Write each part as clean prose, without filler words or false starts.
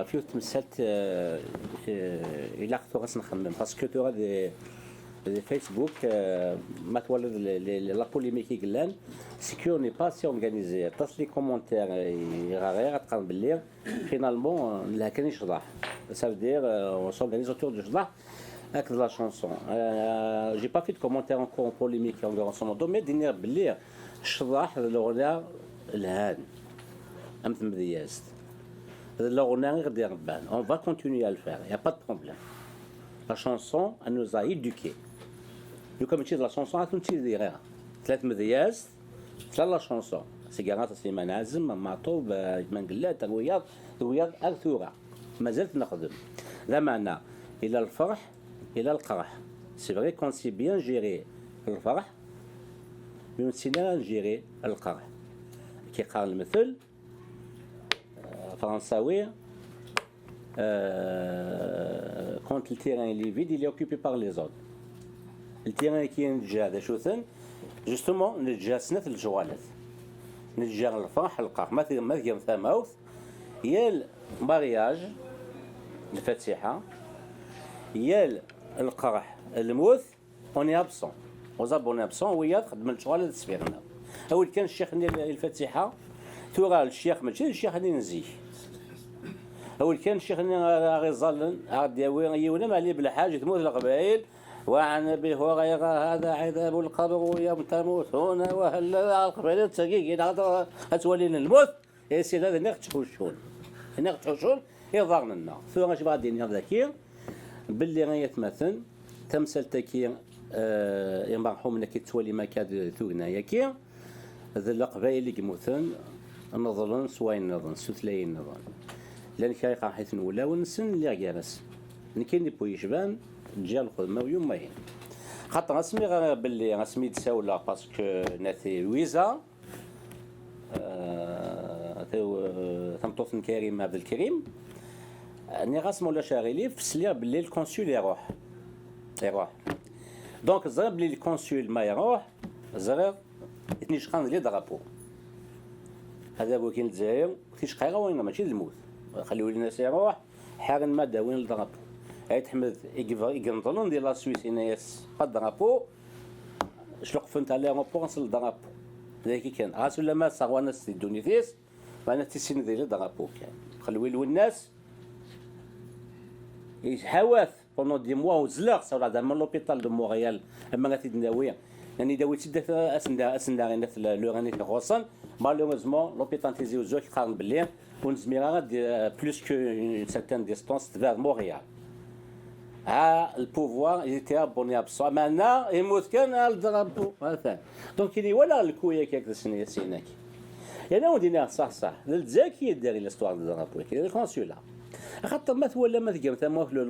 في تمثلت الى خصنا نخمم باسكو تو دي فيسبوك ما تولد لا بوليميك قلان سيكو ني با سي اورغانيزي تصل لي كومونتير غير تقارن باللي فينالمون لا كان يشرح ça veut dire on s'organise autour du jardin avec de la chanson. J'ai pas fait de commentaires encore en polémique en grosso modo mais ديني باللي الشراح الاغنيه الهان امثل مدياست on va continuer à le faire, il n'y a pas de problème. La chanson, elle nous a éduqués. Nous, comme tu dis, la chanson, elle nous dit rien. ثلاث مذياز ثلاث لا شونسون سيجارات سليمان عازم معطوب من قلات الوياض أرثورة ما زلت نخدم لا معنى إلى الفرح إلى القرح سي فري كون سي بيان جيري الفرح مي نسينا نجيري القرح كي قال المثل فرنساوي quand le terrain est vide, il est occupé par les autres. Le terrain qui est déjà شوثن justement نتجا سنة الجوالات نتجا الفرح القرح ما ثم ثماوث يا المارياج الفاتحة يا القرح الموت اوني ابسون وزابوني ابسون ويا خدم الجوالات تسفيرنا اول كان الشيخ الفاتحة ثورة الشيخ ماشي الشيخ اللي نزيه أول كان الشيخ غيظلن عاد يونا ما عليه بلا حاجة تموت القبائل وعن به غير هذا عذاب القبر ويوم تموتون وهلا القبائل تسقيق هذا أتولين الموت يا سيدي هذا ناقش تحوشون يظهر لنا ثم غاش بعد الدنيا ذاكير باللي غيتمثل تمثل تكير يمرحوم انك تولي ما كاد ثونا ياكي ذا القبائل اللي يموتون نظلن سواين نظن سثلين نظن لان كايقا حيث نولا ونسن اللي جالس نكين بو يشبان جا الخدمه ويومين خاطر اسمي باللي اسمي تساولا باسكو ناتي لويزا ثمطوف كريم عبد الكريم اني راسم ولا شاغلي في سلير باللي الكونسول يروح دونك زرب باللي الكونسول ما يروح زرب يتنشخان لي درابو هذا هو كاين الجزائر كيش قايره وين ماشي الموت خليو الناس يروح حاغن ما داوين الدرابو عيد حمد يقنطلون ديال لا سويس انايس قد درابو شلوق فنت على روبونس الدرابو ذاك كان راسو لما صاغوا ناس يدوني فيس وانا تيسين ديال الدرابو كان خليو الناس يحواث بونو دي موا وزلاق صار هذا من لوبيتال دو مونريال اما غادي نداوي يعني داوي تدات اسندا غير في لو غاني كروسان مالوغوزمون لوبيتال تيزي وزوج قارن باللي ونزميرا غادي بلوس كو اون سيرتان ديستانس فير مونريال البوفوار ايتي ابوني ابسو معنا يموت كان الدرابو مثلا دونك كاين ولا الكويه كيك السنيه سيناك يعني ودينا صح الجزائر داري لاستوار دو درابو كاين الكونسولا خاطر ما ولا ما تقام ثما في لو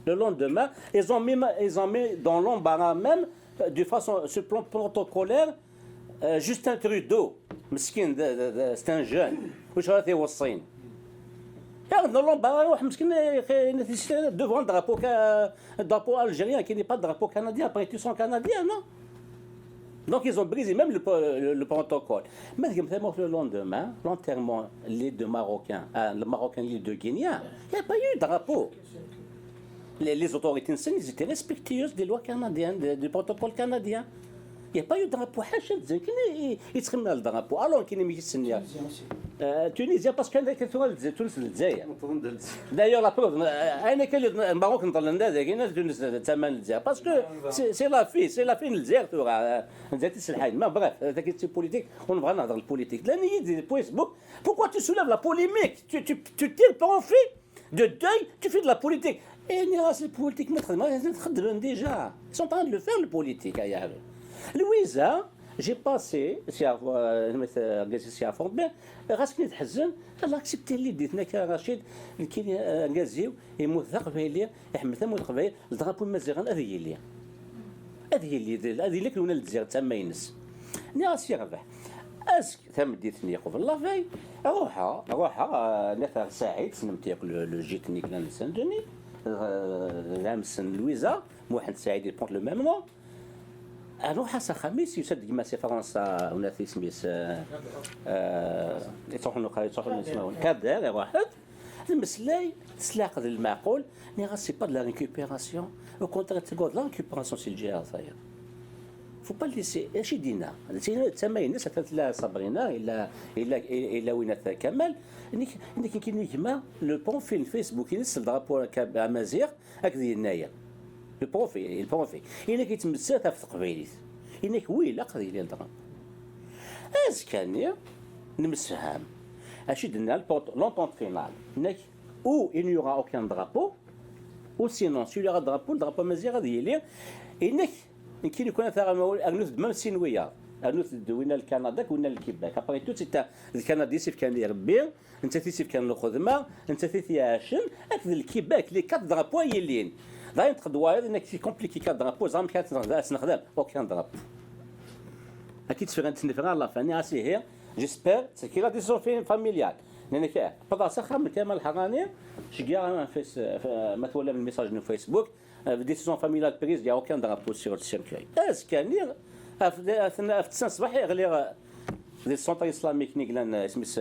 لوندومان ils ont mis dans l'embarras même de façon sur plan protocolaire Justin Trudeau مسكين c'est un jeune واش راه يوصين يعني dans l'embarras واحد مسكين devant drapeau algérien qui n'est pas drapeau canadien après ils sont canadiens non. Donc ils ont brisé même le protocole. Mais le lendemain, l'enterrement les deux Marocains, le Marocain les deux Guinéens, il n'y a pas eu de drapeau. Les autorités ils étaient respectueuses des lois canadiennes, du protocole canadien. Il n'y a pas eu de drapeau. Ils se remettent le drapeau. Alors qu'il n'y a pas de Tunisien parce qu'il y a des Tunis الجزائر. D'ailleurs la preuve, أنا كل الماروك نطلع لنا كاين تونس ثمن الجزائر parce que c'est la fin الجزائر تورا نزات السلحين ما bref هذاك سي بوليتيك ونبغى نهضر البوليتيك لان يدي فيسبوك pourquoi tu soulèves la polémique tu tires profit de deuil tu fais de la politique et الناس البوليتيك ما تخدم déjà ils sont en train de le faire le politique يا Louisa j'ai passé si à fond bien راسك نتحزن الله كسبتي اللي ديتنا كرشيد كاين غازيو يموت ثق فيلي يحمل ثمو القبائل الدرابو المزيغان هذه اللي كلنا الجزائر تما ينس ناس يربح اسك ثم ديتني قبل الله في روحها نثر سعيد سنمت ياكل لو جيتني كنا نسندني لامسن لويزا محمد سعيد يبونت لو ميم نو اروح حسا خميس يسد كما سي فرنسا وناثي سميس يصحوا نقرا يصحوا نسمعوا كادر واحد المسلاي تسلاق المعقول مي سي با دو لا ريكوبيراسيون او كونتر تقول لا ريكوبيراسيون سي الجهه صاير فو با ليسي اش يدينا تما الناس لا صابرينا الا وين كمال انك كاين كيما لو بروفيل فيسبوك ينزل درابو امازيغ هكذا هنايا لو بروفيل انك يتمسى في التقبيليت انك ويلا قضيه ديال الضرب از كان نمسفهم اش درنا لونطونت فينال انك او il n'y aura aucun drapeau ou sinon s'il y aura drapeau le drapeau amazigh غادي يلي انك يمكن يكون ثغا اغنوث بمام سينويه اغنوث دوينا الكندا وين الكيباك ابري تو سي الكندي سيف كان يربي انت تيسيف كان الخدمه انت تيعاشن اكد الكيباك لي كات درابو يلين لا ينتقد وايد انك سي كومبليكي كات درابو زعما كانت نخدم اوكان درابو اكيد في غنتنفر لا فاني اسي هي جيسبر سي كي لا ديسيزيون فاميليال لانك بدا سخر من كمال الحراني شكيا فيس ما تولى من الميساج نو فيسبوك ديسيزيون فاميليال بريز يا اوكان درابو سيغ السيركاي اس كان في 9 صباح يغلي دي سونتر اسلاميك نيغلان سميس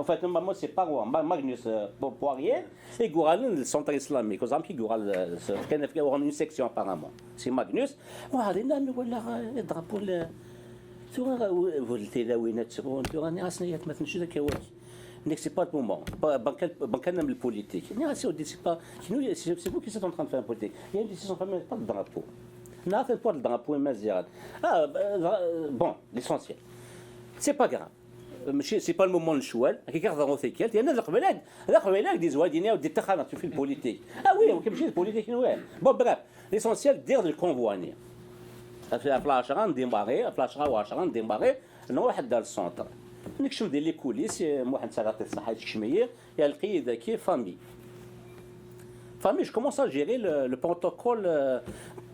فات نورمالمون سي با ماغنوس بواريي اي غورالن السونتر اسلاميك وزعما كي غورال كان في اون سيكسيون ابارامون سي ماغنوس وهذا نعم ولا درابو ولتي لاوينات تبون راني راسني ما تنشي ذاك واش نيك سي با المومون بانكان من البوليتيك ني سي دي سي با شنو سي بو كي سي اون تران فان بوليتيك يا دي سي فامي با درابو نعرف البور الدرابو مازيغ بون ليسونسيال سي با غراف ماشي سي با المومون الشوال كي كيهضروا ثيكالت لان القبيلات دي زوادينيا ودي تخانه في البوليتيك وي كيمشي البوليتيك نوال بون بريف ليسونسيال دير الكونفواني في 10 نديمباغي في 10 نديمباغي نروح لدار السونتر نكشف ديال لي كوليس واحد تعطي الصحه الشميه يلقي ذاك فامي je commence à gérer le protocole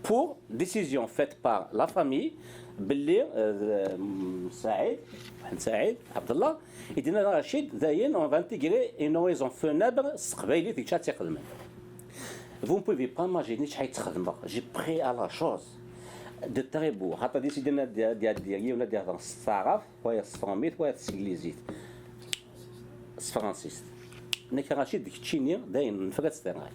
pour décision faite par la famille باللي سعيد عبد الله يدينا رشيد زاين اون فانتيغري اون هوريزون فونابر قبايلي ديك شات يخدم vous ne pouvez pas imaginer شحال تخدم جي بري à la chose de très beau حتى ديسيدنا ديال ولا ديال الصراف وهي الصفراميت وهي السيغليزيت الفرنسيس نك رشيد ديك تشيني داين نفرت ستراي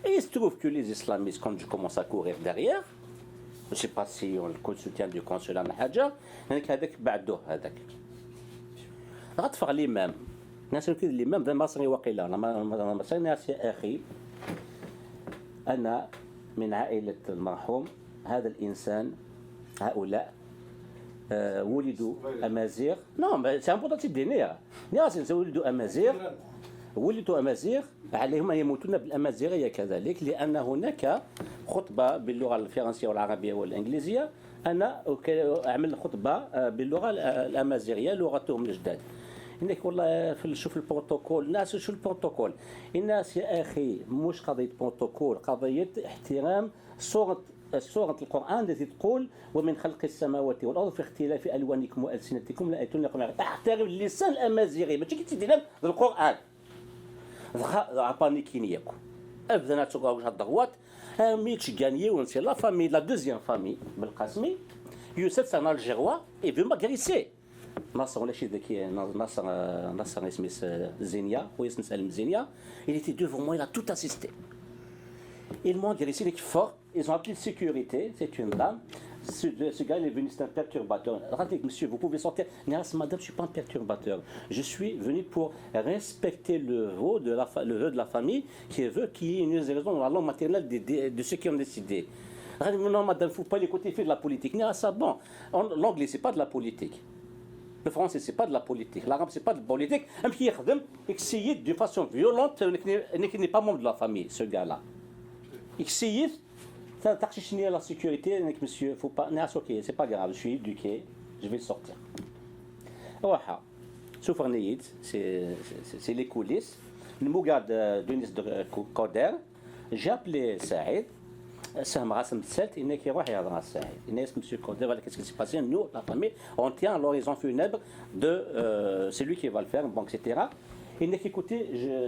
et il se trouve que les islamistes quand je commence à courir derrière je sais pas si on le soutien du consulat ولا حاجه هناك هذاك بعدوه هذاك غتفغ الامام الناس كيد الامام ذا مصري وقيله انا مصري ناس يا اخي انا من عائله المرحوم هذا الانسان هؤلاء ولدوا امازيغ نعم سي امبورطون دينير ناس ولدوا امازيغ عليهم ان يموتون بالامازيغيه كذلك لان هناك خطبه باللغه الفرنسيه والعربيه والانجليزيه انا اعمل خطبه باللغه الامازيغيه لغتهم الجداد انك والله شوف البروتوكول الناس شو البروتوكول الناس يا اخي مش قضيه بروتوكول قضيه احترام سورة القرآن التي تقول ومن خلق السماوات والأرض في اختلاف ألوانكم وألسنتكم لآيات لكم احترم اللسان الأمازيغي ماشي كتدينا القرآن عطاني كينياكو أبدا تقول واش الضغوات ميتش غانيي ونسي لا فامي لا دوزيام فامي بالقاسمي يوسف سان الجيروا اي فو ماغريسي ناصر ولا شي ذكي ناصر اسمه زينيا ويسمى سالم زينيا il était devant moi il a tout assisté ils m'ont agressé avec fort ils ont appelé de sécurité c'est une dame ce gars il est venu c'est un perturbateur regardez monsieur vous pouvez sortir madame je suis pas un perturbateur je suis venu pour respecter le vœu de la famille qui veut qu'il y ait une raison dans la langue maternelle de ceux qui ont décidé non madame faut pas l'écouter faire de la politique ça bon l'anglais c'est pas de la politique le français c'est pas de la politique l'arabe c'est pas de la politique même qui يخدم exige de façon violente qui n'est pas membre de la famille ce gars là exige تقششني la sécurité monsieur faut pas ok c'est pas grave je suis éduqué je vais sortir واحد شوف رنيت c'est les coulisses المقعد دونيس كودر جابلي سعيد سهم راسم تسالت انك يروح يهضر مع سعيد الناس مسيو كودر ولا qu'est-ce qui s'est passé nous la famille on tient à l'horizon funèbre de celui qui va le faire bon etc. انك écoutez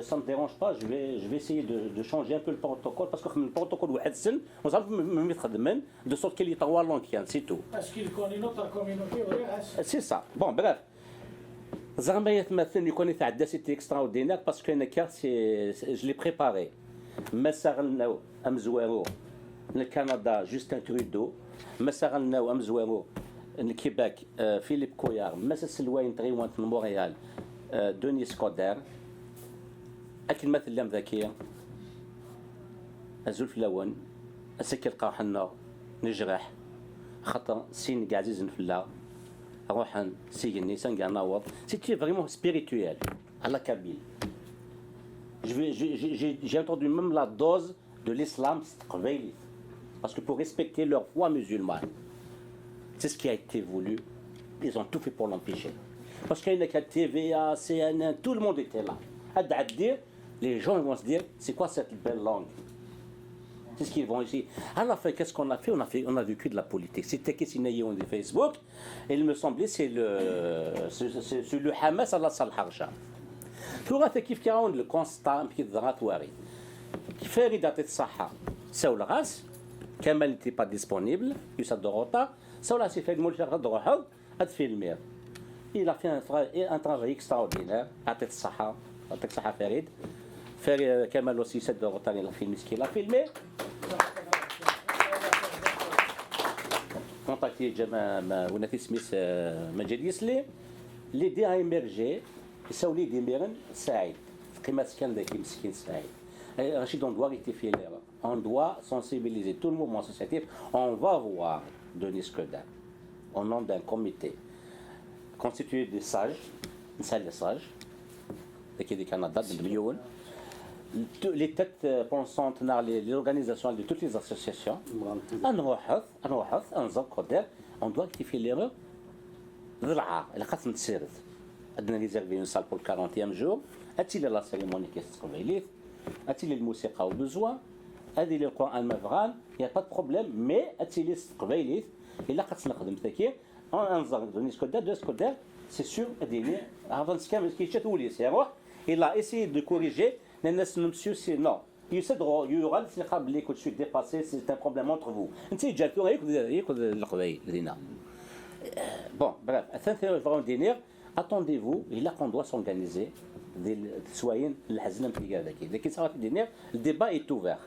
ça me dérange pas je vais essayer de changer un peu le protocole parce que le protocole واحد سن وصافي ما يتخدمن de sorte qu'il est trois langues c'est tout parce qu'il connaît notre communauté c'est ça bon bref زعما يتمثل يكون يتعدى سيتي اكستراوردينير باسكو انا كارت جو لي بريباري مسا غناو ام زوارو لكندا جوستن ترودو مسا غناو ام زوارو الكيباك فيليب كويار مسا سلواين تغيوان في مونريال دوني سكودير اكل مثل لام ذكيه الزول في الاول اسكي لقاو حنا نجرح خاطر سين كاع عزيز نفلا روح سيجني سان كاع ناوض سيتي فريمون سبيريتويل على كابيل j'ai entendu même la dose de l'islam قبيلي parce que pour respecter leur foi musulmane c'est ce qui a été voulu ils ont tout fait pour l'empêcher parce qu'il y a une TVA, CNN, tout le monde était là à dire les gens vont se dire c'est quoi cette belle langue. C'est ce qu'ils vont ici. À la fin, qu'est-ce qu'on a fait? On a vécu de la politique. C'était qu'est-ce qu'on a Facebook. Et il me semblait c'est le Hamas à la salle Harja. Tout le كيف كان le constat كيف ضغط واري. كيف ريدات الصحة. سوى الغاز. كمال n'était pas disponible. يسد ضغطة. سوى الغاز في المول شغل ضغط. أدفي المير. Il a fait un travail extraordinaire. عطيت الصحة. عطيت الصحة فريد. كمال aussi سد ضغطة il a filmé ce qu'il a filmé. contacté ونفي سميث مجال يسلي ليدي a émergé يساو ليدي ميرن سعيد قيمة كان ذاك مسكين سعيد Rachid on doit rectifier l'erreur on doit sensibiliser tout le mouvement associatif on va voir Denis Coderre au nom d'un comité constitué de sages une salle de sages qui est du Canada de millions les têtes pensantes les organisations de toutes les associations on doit rectifier l'erreur ضلعة اللي خاص نتسرد عندنا ريزيرفي اون سال بور 40 جور هاتي لا سيريموني كيستقبل هاتي الموسيقى وبزوا هذه للقران مفغان يا با بروبليم مي هاتي لي استقباليت الا خاص نخدم تاكي انظر دوني سكودر سي سور هذه هذا كامل كيشات وليس يروح الا اسي دو كوريجي الناس نمسيو سي نو يصدروا يورا الثقه اللي كنت شوي ديباسي سي ان بروبليم اونتر فو انت جاتو ياكل القبايل لينا bon bref الثاني فرون دينير attendez-vous et là qu'on doit s'organiser des citoyens الحزنه في هذاك لكن صارت دينير le débat est ouvert